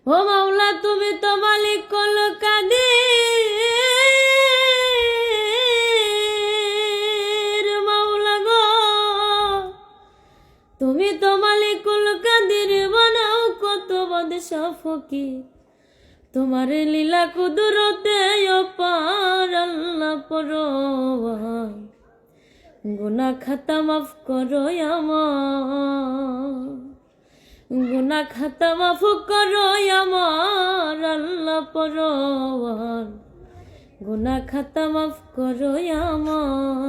ও মাওলা তুমি তো মালিক কুল কাদির, মাওলা গো তুমি তো মালিক কুল কাদির, বানাও কত বাদশা ফকির, তোমার লীলা কুদরতে অপার আল্লাহ পরওয়ার, গুনাহ খাতা মাফ করো আমার, গুনাহ খাতা মাফ করো আমার আল্লাহ পরওয়ার, গুনাহ খাতা মাফ করো আমার।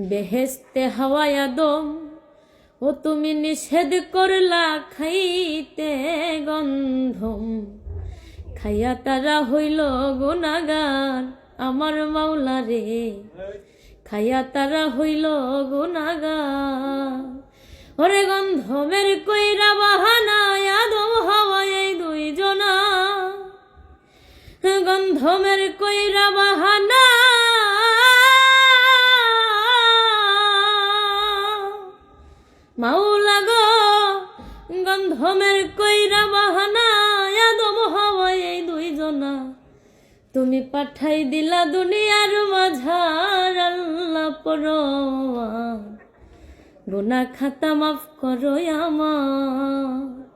বেহেশতে হাওয়ায় আদম ও তুমি নিষেধ করলা খাইতে গন্ধম, খাইয়া তারা হইল গুনাহগার আমার মাওলা রে, খাইয়া তারা হইল গুনাহগার। ওরে গন্ধমের কইরা বাহানা আদম হাওয়া এই দুইজনা, গন্ধমের কইরা বাহানা মাওলা গো, গন্ধমের কইরা বাহানা আদম হাওয়া এই দুইজনা, তুমি পাঠাই দিলা দুনিয়ার মাঝার আল্লাহ পরওয়ার, গুনাহ খাতা মাফ করো আমার।